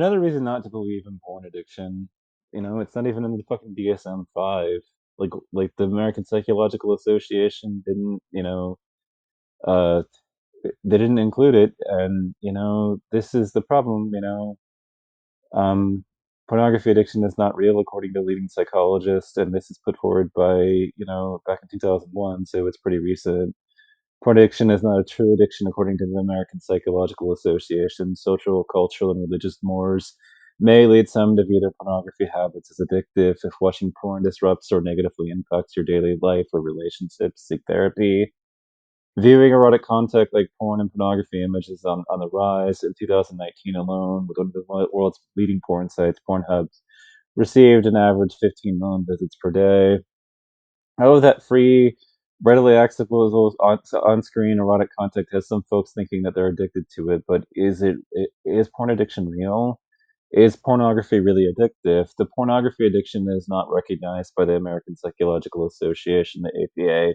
Another reason not to believe in porn addiction, it's not even in the fucking DSM-5. Like the American Psychological Association didn't, uh, they didn't include it, and this is the problem. Um, Pornography addiction is not real, according to leading psychologists, and this is put forward by back in 2001, so it's pretty recent. Porn addiction is not a true addiction according to the American Psychological Association. Social, cultural, and religious mores may lead some to view their pornography habits as addictive. If watching porn disrupts or negatively impacts your daily life or relationships, seek therapy. Viewing erotic content like porn and pornography images on the rise. In 2019 alone, with one of the world's leading porn sites, Pornhub received an average 15 million visits per day. Oh, that free, readily accessible on-screen erotic content has some folks thinking that they're addicted to it, but is porn addiction real? Is pornography really addictive? The pornography addiction is not recognized by the American Psychological Association, the APA,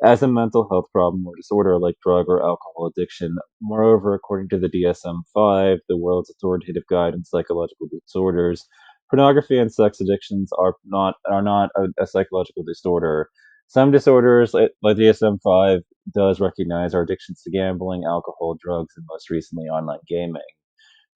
as a mental health problem or disorder like drug or alcohol addiction. Moreover, according to the DSM-5, the world's authoritative guide on psychological disorders, pornography and sex addictions are not a psychological disorder. Some disorders, like DSM-5, does recognize are addictions to gambling, alcohol, drugs, and most recently online gaming.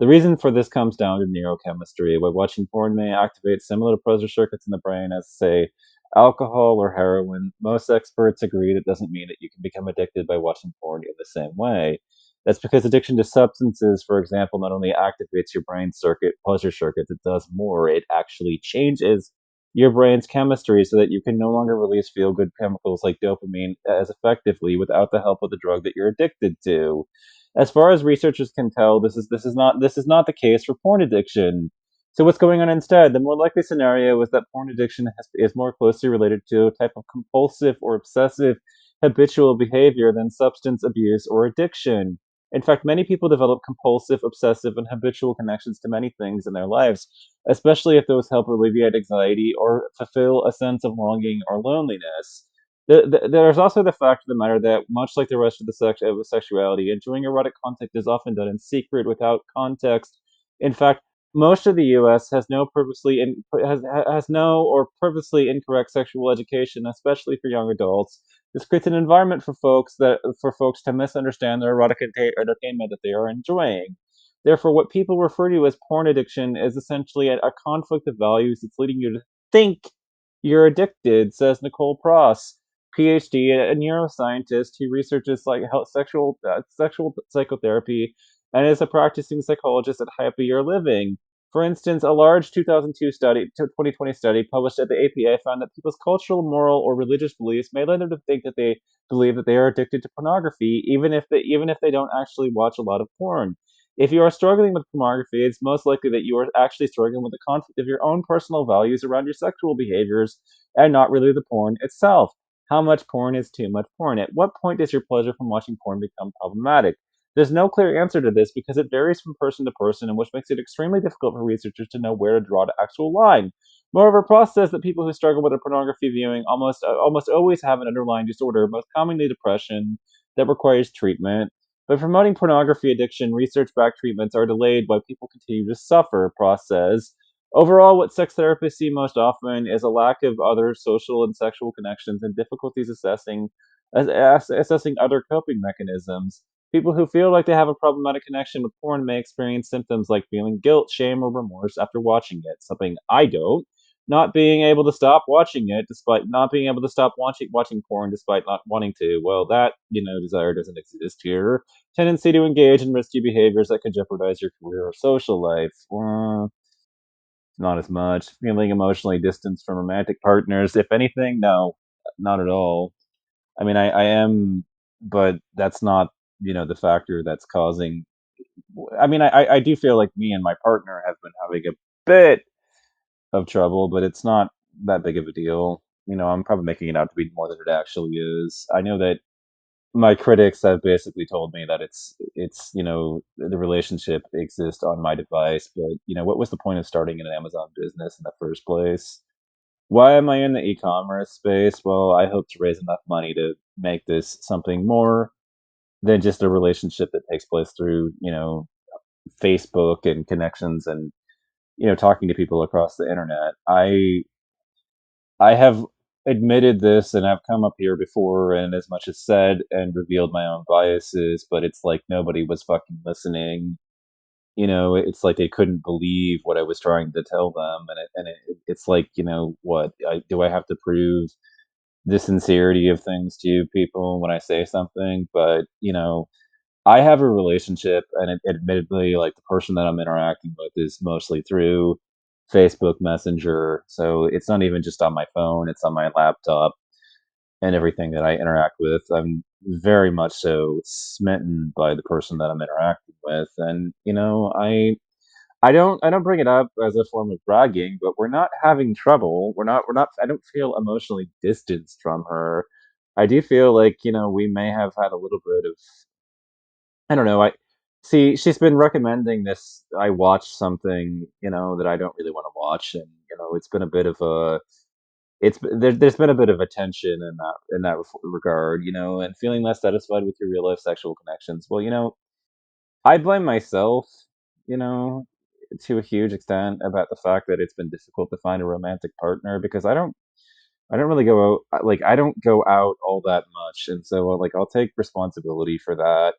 The reason for this comes down to neurochemistry, where watching porn may activate similar pleasure circuits in the brain as, say, alcohol or heroin. Most experts agree that doesn't mean that you can become addicted by watching porn in the same way. That's because addiction to substances, for example, not only activates your brain pleasure circuits, it does more. It actually changes your brain's chemistry so that you can no longer release feel good chemicals like dopamine as effectively without the help of the drug that you're addicted to. As far as researchers can tell, this is not the case for porn addiction. So what's going on instead? The more likely scenario is that porn addiction is more closely related to a type of compulsive or obsessive habitual behavior than substance abuse or addiction. In fact, many people develop compulsive, obsessive, and habitual connections to many things in their lives, especially if those help alleviate anxiety or fulfill a sense of longing or loneliness. There's also the fact of the matter that, much like the rest of of sexuality, enjoying erotic content is often done in secret without context. In fact, most of the U.S. has no or purposely incorrect sexual education, especially for young adults. This creates an environment for folks to misunderstand the erotic entertainment that they are enjoying. Therefore, what people refer to as porn addiction is essentially a conflict of values that's leading you to think you're addicted, says Nicole Pross, PhD, a neuroscientist who researches like sexual psychotherapy and is a practicing psychologist at Happy Year Living. For instance, a large 2020 study published at the APA found that people's cultural, moral, or religious beliefs may lead them to think that they believe that they are addicted to pornography, even if they don't actually watch a lot of porn. If you are struggling with pornography, it's most likely that you are actually struggling with the conflict of your own personal values around your sexual behaviors and not really the porn itself. How much porn is too much porn? At what point does your pleasure from watching porn become problematic? There's no clear answer to this because it varies from person to person, and which makes it extremely difficult for researchers to know where to draw the actual line. Moreover, Pross says that people who struggle with a pornography viewing almost always have an underlying disorder, most commonly depression, that requires treatment. By promoting pornography addiction, research-backed treatments are delayed while people continue to suffer, Pross says. Overall, what sex therapists see most often is a lack of other social and sexual connections and difficulties assessing other coping mechanisms. People who feel like they have a problematic connection with porn may experience symptoms like feeling guilt, shame, or remorse after watching it, something I don't. Not being able to stop watching it despite not being able to stop watching porn despite not wanting to. Well, that, desire doesn't exist here. Tendency to engage in risky behaviors that could jeopardize your career or social life. Not as much. Feeling emotionally distanced from romantic partners, if anything, no, not at all. I mean, I am, but that's not, the factor that's causing. I mean, I do feel like me and my partner have been having a bit of trouble, but it's not that big of a deal. I'm probably making it out to be more than it actually is. I know that my critics have basically told me that the relationship exists on my device, but what was the point of starting an Amazon business in the first place? Why am I in the e-commerce space? Well, I hope to raise enough money to make this something more than just a relationship that takes place through Facebook and connections and, talking to people across the internet. I have admitted this and I've come up here before and as much as said and revealed my own biases, but it's like nobody was fucking listening. It's like they couldn't believe what I was trying to tell them, it's like, what do I have to prove the sincerity of things to people when I say something? But I have a relationship, and admittedly, like the person that I'm interacting with is mostly through Facebook Messenger, so it's not even just on my phone; it's on my laptop and everything that I interact with. I'm very much so smitten by the person that I'm interacting with, and I don't bring it up as a form of bragging, but we're not having trouble. We're not. I don't feel emotionally distanced from her. I do feel like we may have had a little bit of, I don't know. I see she's been recommending this. I watch something, that I don't really want to watch, and it's been a bit of a there's been a bit of a tension in that regard, and feeling less satisfied with your real life sexual connections. Well, I blame myself, you know, to a huge extent about the fact that it's been difficult to find a romantic partner because I don't really go out like I don't go out all that much, and so like I'll take responsibility for that,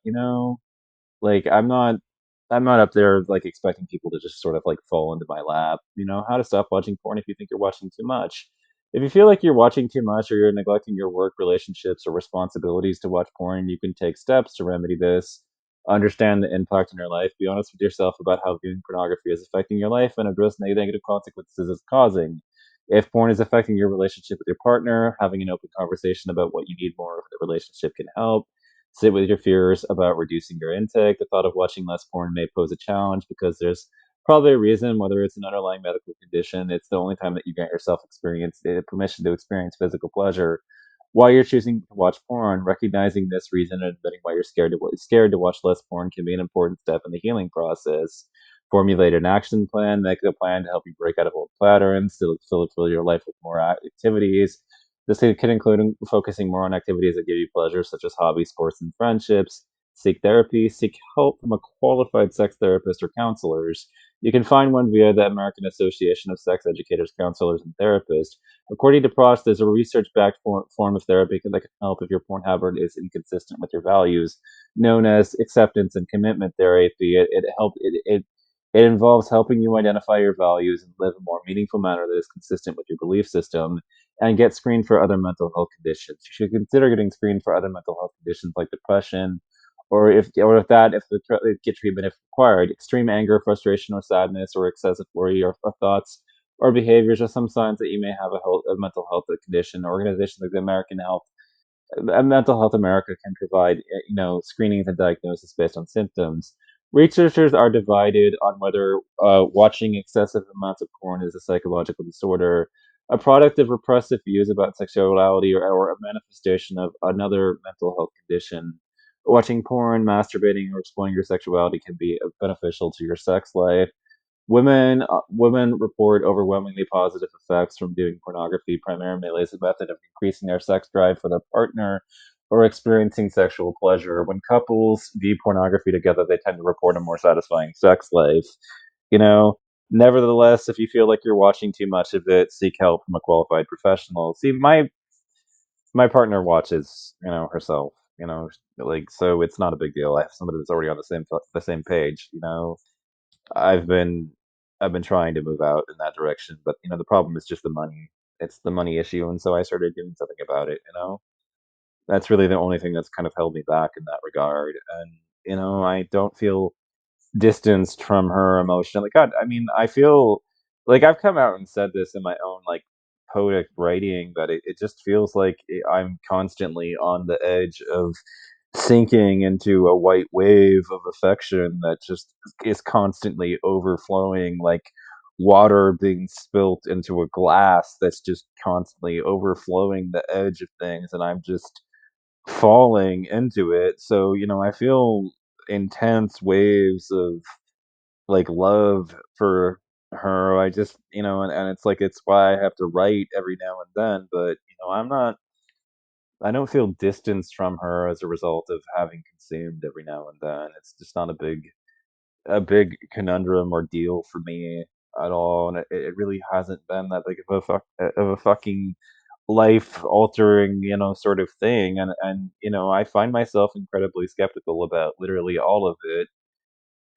like, I'm not up there, like, expecting people to just sort of, like, fall into my lap, how to stop watching porn if you think you're watching too much. If you feel like you're watching too much or you're neglecting your work, relationships, or responsibilities to watch porn, you can take steps to remedy this. Understand the impact in your life, be honest with yourself about how viewing pornography is affecting your life, and address negative consequences it's causing. If porn is affecting your relationship with your partner, having an open conversation about what you need more of the relationship can help. Sit with your fears about reducing your intake. The thought of watching less porn may pose a challenge because there's probably a reason, whether it's an underlying medical condition. It's the only time that you grant yourself permission to experience physical pleasure. While you're choosing to watch porn, recognizing this reason and admitting why you're scared to watch less porn can be an important step in the healing process. Formulate an action plan. Make a plan to help you break out of old patterns, to fill your life with more activities. This could include focusing more on activities that give you pleasure, such as hobbies, sports, and friendships. Seek therapy. Seek help from a qualified sex therapist or counselors. You can find one via the American Association of Sex Educators, Counselors, and Therapists. According to Prost, there's a research-backed form of therapy that can help if your porn habit is inconsistent with your values, known as acceptance and commitment therapy. It involves helping you identify your values and live a more meaningful manner that is consistent with your belief system and get screened for other mental health conditions. You should consider getting screened for other mental health conditions like depression, or if get treatment if required. Extreme anger, frustration, or sadness, or excessive worry or thoughts or behaviors are some signs that you may have a mental health condition. Organizations like the American Health Mental Health America can provide, screenings and diagnosis based on symptoms. Researchers are divided on whether watching excessive amounts of porn is a psychological disorder, a product of repressive views about sexuality, or a manifestation of another mental health condition. Watching porn, masturbating, or exploring your sexuality can be beneficial to your sex life. Women report overwhelmingly positive effects from viewing pornography, primarily as a method of increasing their sex drive for their partner or experiencing sexual pleasure. When couples view pornography together, they tend to report a more satisfying sex life. You know, Nevertheless, if you feel like you're watching too much of it, seek help from a qualified professional. See, my partner watches, herself. Like, so it's not a big deal. I have somebody that's already on the same page. I've been I've been trying to move out in that direction, but the problem is just the money. It's the money issue, and so I started doing something about it. That's really the only thing that's kind of held me back in that regard. And I don't feel distanced from her emotionally. God, I mean, I feel like I've come out and said this in my own like poetic writing that it just feels like I'm constantly on the edge of sinking into a white wave of affection that just is constantly overflowing like water being spilt into a glass that's just constantly overflowing the edge of things, and I'm just falling into it. So, I feel intense waves of like love for her. I just, and it's like it's why I have to write every now and then, but I don't feel distanced from her as a result of having consumed every now and then. It's just not a big a big conundrum or deal for me at all, and it really hasn't been that big of a fucking life altering, sort of thing. And I find myself incredibly skeptical about literally all of it.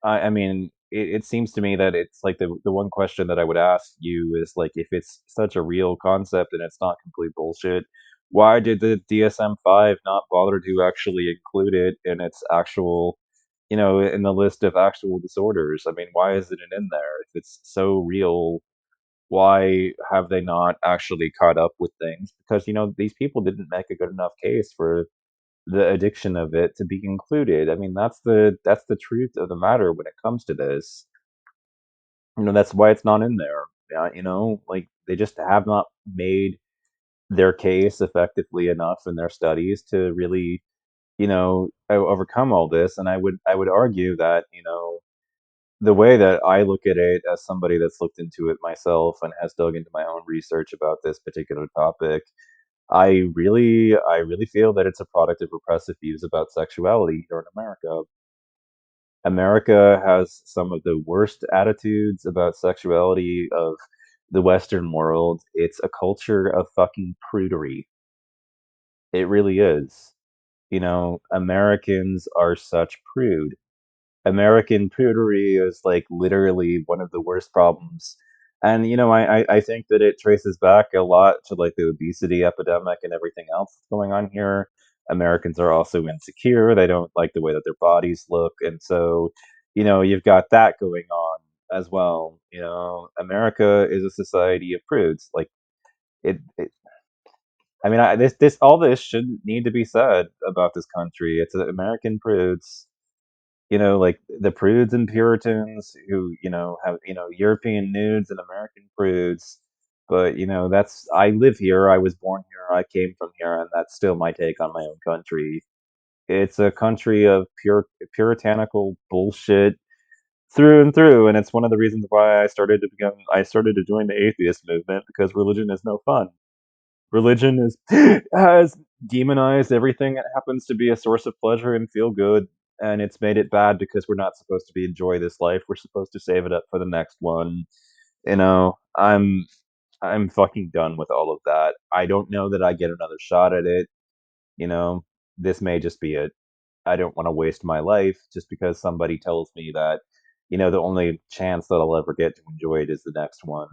I mean, it seems to me that it's like the one question that I would ask you is like, if it's such a real concept and it's not complete bullshit, why did the DSM-5 not bother to actually include it in its actual, in the list of actual disorders? I mean, why isn't it in there? If it's so real, why have they not actually caught up with things? Because, these people didn't make a good enough case for the addiction of it to be included. I mean, that's the truth of the matter when it comes to this. That's why it's not in there. Like they just have not made their case effectively enough in their studies to really, overcome all this. And I would argue that, the way that I look at it as somebody that's looked into it myself and has dug into my own research about this particular topic, I really feel that it's a product of repressive views about sexuality here in America. America has some of the worst attitudes about sexuality of the Western world. It's a culture of fucking prudery. It really is. Americans are such prude. American prudery is like literally one of the worst problems. And I think that it traces back a lot to like the obesity epidemic and everything else that's going on here. Americans are also insecure. They don't like the way that their bodies look. And so, you've got that going on as well. America is a society of prudes. Like it I mean, this all this shouldn't need to be said about this country. It's American prudes, like the prudes and Puritans who, have, European nudes and American prudes. But, I live here, I was born here, I came from here, and that's still my take on my own country. It's a country of puritanical bullshit through and through, and it's one of the reasons why I started to join the atheist movement because religion is no fun. Religion is has demonized everything that happens to be a source of pleasure and feel good, and it's made it bad because we're not supposed to be enjoy this life. We're supposed to save it up for the next one. You know, I'm I'm fucking done with all of that. I don't know that I get another shot at it. You know, this may just be it. I don't want to waste my life just because somebody tells me that, the only chance that I'll ever get to enjoy it is the next one.